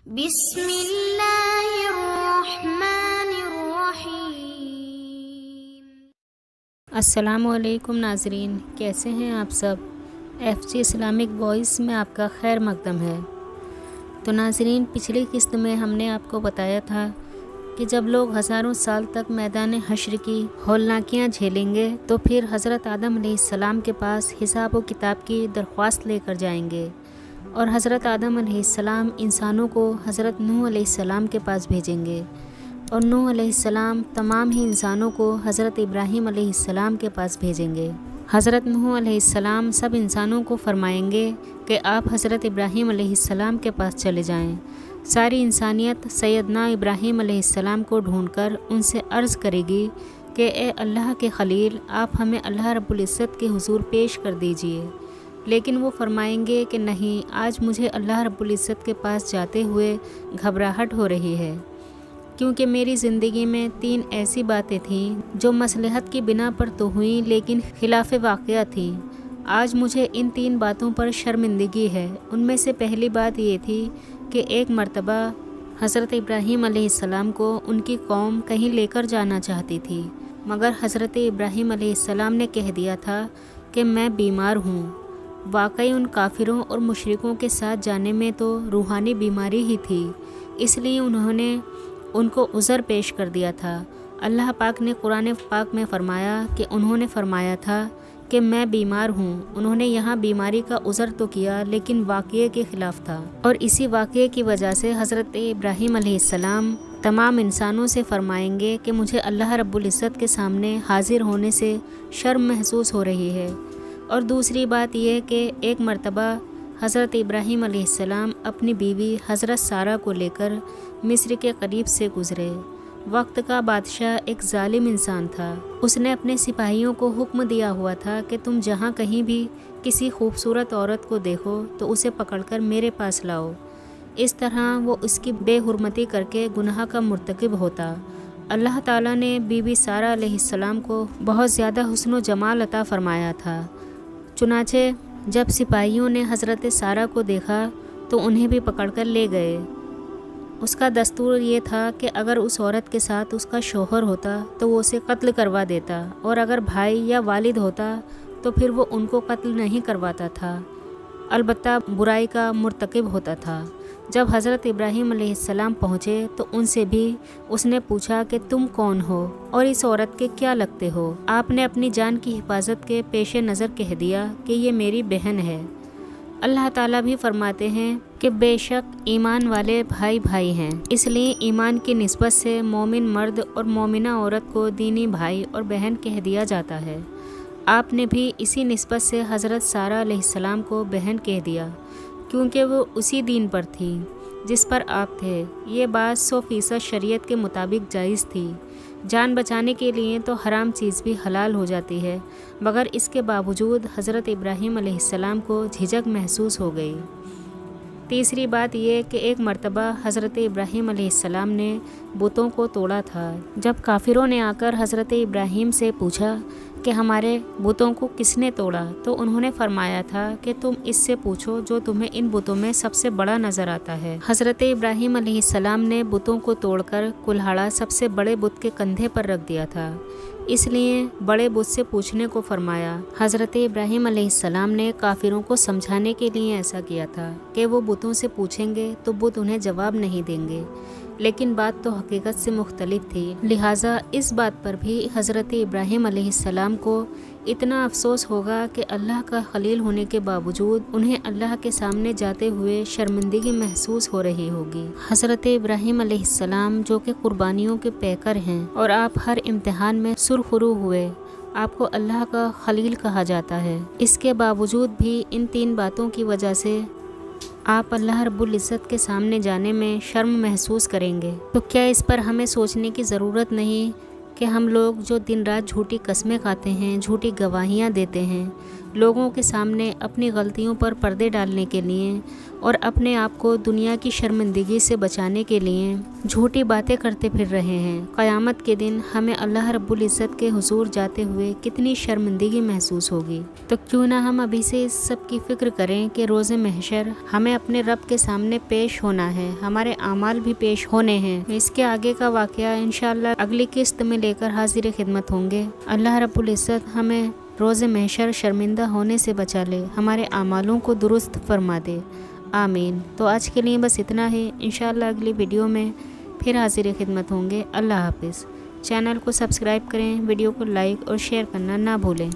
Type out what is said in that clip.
بسم اللہ الرحمن الرحیم۔ السلام علیکم ناظرین، کیسے ہیں آپ سب؟ FG اسلامک وائس میں آپ کا خیر مقدم ہے۔ تو ناظرین، پچھلی قسط میں ہم نے آپ کو بتایا تھا کہ جب لوگ ہزاروں سال تک میدان حشر کی ہولناکیاں جھیلیں گے تو پھر حضرت آدم علیہ السلام کے پاس حساب و کتاب کی درخواست لے کر جائیں گے، اور حضرت آدم علیہ السلام انسانوں کو حضرت نوح علیہ السلام کے پاس بھیجیں گے، اور نوح علیہ السلام تمام ہی انسانوں کو حضرت ابراہیم علیہ السلام کے پاس بھیجیں گے۔ حضرت نوح علیہ السلام سب انسانوں کو فرمائیں گے کہ آپ حضرت ابراہیم علیہ السلام کے پاس چلے جائیں۔ ساری انسانیت سیدنا ابراہیم علیہ السلام کو ڈھونڈ کر ان سے عرض کرے گی کہ اے اللہ کے خلیل، آپ ہمیں اللہ رب العزت کے حضور پیش کر دیجئے۔ لیکن وہ فرمائیں گے کہ نہیں، آج مجھے اللہ رب العزت کے پاس جاتے ہوئے گھبراہٹ ہو رہی ہے، کیونکہ میری زندگی میں 3 ایسی باتیں تھیں جو مصلحت کی بنا پر تو ہوئیں لیکن خلاف واقعہ تھیں۔ آج مجھے ان 3 باتوں پر شرمندگی ہے۔ ان میں سے پہلی بات یہ تھی کہ ایک مرتبہ حضرت ابراہیم علیہ السلام کو ان کی قوم کہیں لے کر جانا چاہتی تھی، مگر حضرت ابراہیم علیہ السلام نے کہہ دیا تھا کہ میں بیمار ہوں۔ واقعی ان کافروں اور مشرکوں کے ساتھ جانے میں تو روحانی بیماری ہی تھی، اس لیے انہوں نے ان کو عذر پیش کر دیا تھا۔ اللہ پاک نے قرآن پاک میں فرمایا کہ انہوں نے فرمایا تھا کہ میں بیمار ہوں۔ انہوں نے یہاں بیماری کا عذر تو کیا لیکن واقعے کے خلاف تھا، اور اسی واقعے کی وجہ سے حضرت ابراہیم علیہ السلام تمام انسانوں سے فرمائیں گے کہ مجھے اللہ رب العزت کے سامنے حاضر ہونے سے شرم محسوس ہو رہی ہے۔ اور دوسری بات یہ کہ ایک مرتبہ حضرت ابراہیم علیہ السلام اپنی بیوی حضرت سارہ کو لے کر مصر کے قریب سے گزرے۔ وقت کا بادشاہ ایک ظالم انسان تھا۔ اس نے اپنے سپاہیوں کو حکم دیا ہوا تھا کہ تم جہاں کہیں بھی کسی خوبصورت عورت کو دیکھو تو اسے پکڑ کر میرے پاس لاؤ۔ اس طرح وہ اس کی بے حرمتی کر کے گناہ کا مرتکب ہوتا۔ اللہ تعالیٰ نے بی بی سارہ علیہ السلام کو بہت زیادہ حسن و جمال عطا فرمایا تھا، چنانچہ جب سپاہیوں نے حضرت سارہ کو دیکھا تو انہیں بھی پکڑ کر لے گئے۔ اس کا دستور یہ تھا کہ اگر اس عورت کے ساتھ اس کا شوہر ہوتا تو وہ اسے قتل کروا دیتا، اور اگر بھائی یا والد ہوتا تو پھر وہ ان کو قتل نہیں کرواتا تھا، البتہ برائی کا مرتکب ہوتا تھا۔ جب حضرت ابراہیم علیہ السلام پہنچے تو ان سے بھی اس نے پوچھا کہ تم کون ہو اور اس عورت کے کیا لگتے ہو؟ آپ نے اپنی جان کی حفاظت کے پیش نظر کہہ دیا کہ یہ میری بہن ہے۔ اللہ تعالیٰ بھی فرماتے ہیں کہ بے شک ایمان والے بھائی بھائی ہیں، اس لیے ایمان کی نسبت سے مومن مرد اور مومنہ عورت کو دینی بھائی اور بہن کہہ دیا جاتا ہے۔ آپ نے بھی اسی نسبت سے حضرت سارہ علیہ السلام کو بہن کہہ دیا، کیونکہ وہ اسی دین پر تھی جس پر آپ تھے۔ یہ بات 100% شریعت کے مطابق جائز تھی۔ جان بچانے کے لیے تو حرام چیز بھی حلال ہو جاتی ہے، مگر اس کے باوجود حضرت ابراہیم علیہ السلام کو جھجک محسوس ہو گئی۔ تیسری بات یہ کہ ایک مرتبہ حضرت ابراہیم علیہ السلام نے بتوں کو توڑا تھا۔ جب کافروں نے آ کر حضرت ابراہیم سے پوچھا کہ ہمارے بتوں کو کس نے توڑا، تو انہوں نے فرمایا تھا کہ تم اس سے پوچھو جو تمہیں ان بتوں میں سب سے بڑا نظر آتا ہے۔ حضرت ابراہیم علیہ السلام نے بتوں کو توڑ کر کلہاڑا سب سے بڑے بت کے کندھے پر رکھ دیا تھا، اس لیے بڑے بت سے پوچھنے کو فرمایا۔ حضرت ابراہیم علیہ السلام نے کافروں کو سمجھانے کے لیے ایسا کیا تھا کہ وہ بتوں سے پوچھیں گے تو بت انہیں جواب نہیں دیں گے، لیکن بات تو حقیقت سے مختلف تھی، لہٰذا اس بات پر بھی حضرت ابراہیم علیہ السلام کو اتنا افسوس ہوگا کہ اللہ کا خلیل ہونے کے باوجود انہیں اللہ کے سامنے جاتے ہوئے شرمندگی محسوس ہو رہی ہوگی۔ حضرت ابراہیم علیہ السلام جو کہ قربانیوں کے پیکر ہیں، اور آپ ہر امتحان میں سرخرو ہوئے، آپ کو اللہ کا خلیل کہا جاتا ہے، اس کے باوجود بھی ان 3 باتوں کی وجہ سے آپ اللہ رب العزت کے سامنے جانے میں شرم محسوس کریں گے۔ تو کیا اس پر ہمیں سوچنے کی ضرورت نہیں کہ ہم لوگ جو دن رات جھوٹی قسمیں کھاتے ہیں، جھوٹی گواہیاں دیتے ہیں، لوگوں کے سامنے اپنی غلطیوں پر پردے ڈالنے کے لیے، اور اپنے آپ کو دنیا کی شرمندگی سے بچانے کے لیے جھوٹی باتیں کرتے پھر رہے ہیں، قیامت کے دن ہمیں اللہ رب العزت کے حضور جاتے ہوئے کتنی شرمندگی محسوس ہوگی۔ تو کیوں نہ ہم ابھی سے اس سب کی فکر کریں کہ روز محشر ہمیں اپنے رب کے سامنے پیش ہونا ہے، ہمارے اعمال بھی پیش ہونے ہیں۔ اس کے آگے کا واقعہ انشاءاللہ اگلی قسط میں لے کر حاضر خدمت ہوں گے۔ اللہ رب العزت ہمیں روز محشر شرمندہ ہونے سے بچا لے، ہمارے اعمالوں کو درست فرما دے، آمین۔ تو آج کے لیے بس اتنا ہے، انشاءاللہ اگلی ویڈیو میں پھر حاضر خدمت ہوں گے۔ اللہ حافظ۔ چینل کو سبسکرائب کریں، ویڈیو کو لائک اور شیئر کرنا نہ بھولیں۔